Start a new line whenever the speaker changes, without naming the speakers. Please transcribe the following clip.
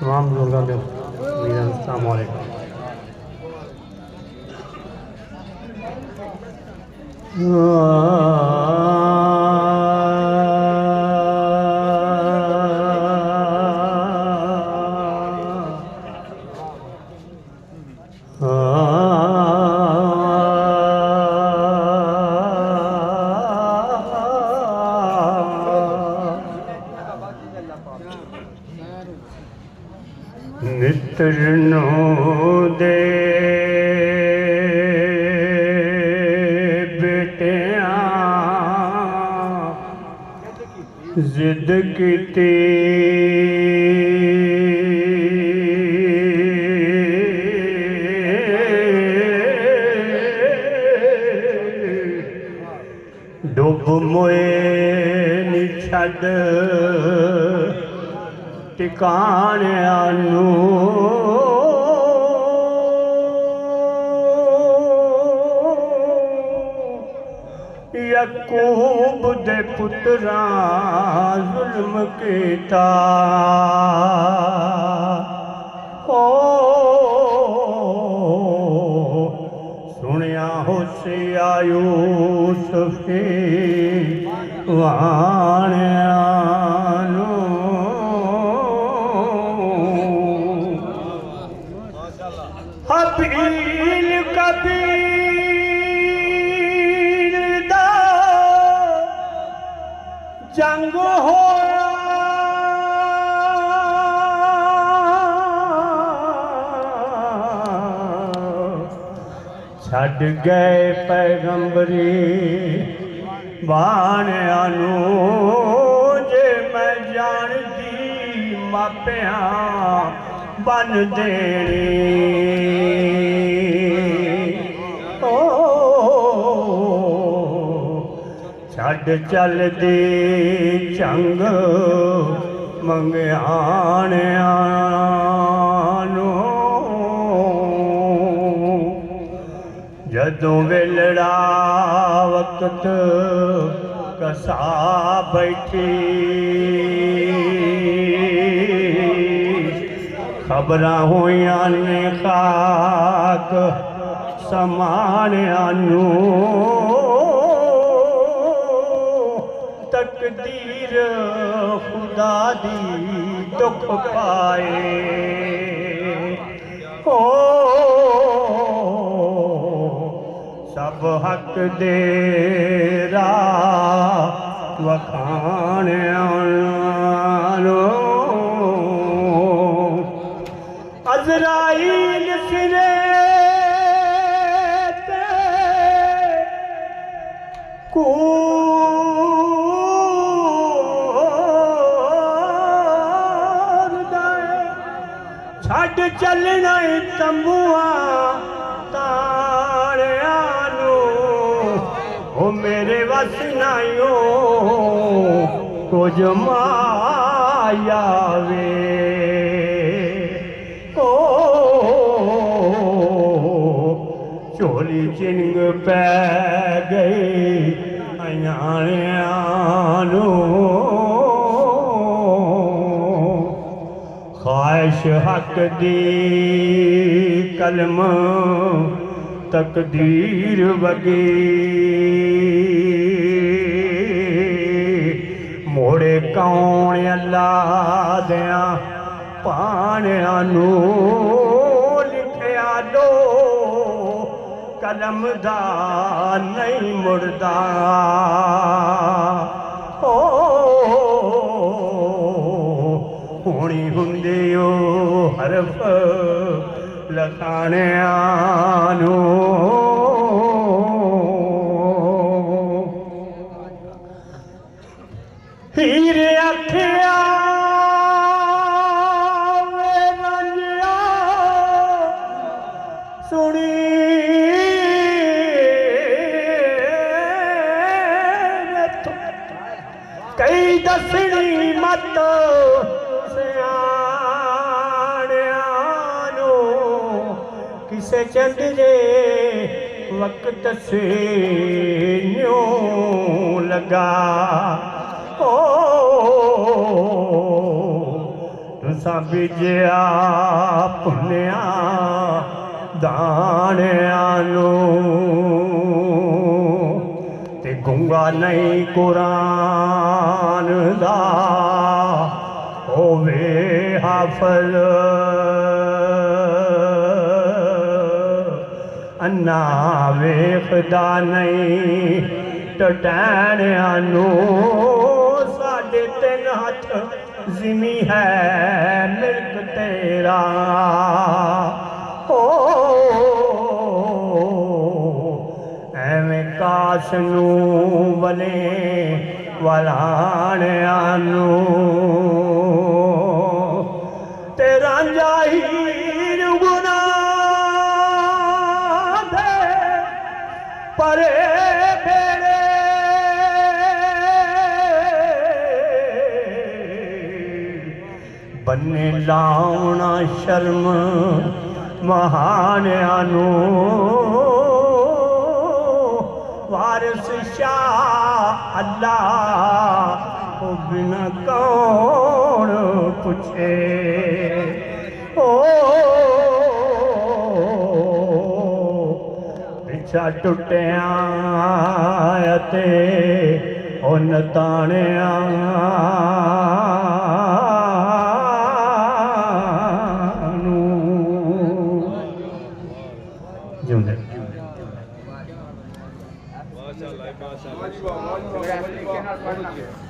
तमाम बुजुर्गों के अस्सलाम वालेकुम। मित्रनो दे बेटियां जिद कीती डुब मोए नी छड़ टिकाणियां नूं यकूब दे पुत्रां जुल्म कीता ओ सुनिया होशिया यूसुफी वाणियां हबील कबील दा जंग होया छड़ गए पैगंबरी बाणियां नूं जे मैं जानदी मापियां बन देनी छड़ चल दी चंग मंगियाणियां नूं जदों वेलड़ा वक्त कसा बैठी खबरां होइयां ने खाक समाणियां नूं तकदीर खुदा दी दुख पाए ओ सब हक दे राह वखाणियां नूं अज़राइल सिरे ते कूरदा छड़ चलना तंबुआ तारियां नूं ओ मेरे वस नाइयो कुछ माया वे झोली चिंग पै गई अयाणियां नूं ख्वाहिश हक दी कलम तकदीर वगी मोड़े कौन अल्लाह दियां पाणियां नूं लिखिया लो कलम दा नहीं मुड़दा ओ होनी हुंदे ओ हरफ लखाणियां नूं हीरे अखिया सुनी कई दसनी मत सियाणियां नूं किसे चंद जे वक्त से न्यों लगा ओ तुसां बीजिया पुनिया दाणियां ते गुंगा नहीं कुरान दा होवे हाफिज़ अन्ना वेखदा नहीं टटैणियां साढ़े तीन हथ जिमी है मिल्क तेरा ओ एवें काश नू बने वलाणियां ते रांझा हीर गुनाह दे परे बेड़े बन्ने लाउना शर्म महानियां वारिस शाह अल्लाह को बिना कौन पुछे ओ पिछा टुटिया ते उन ताणिया
माशाल्लाह माशाल्लाह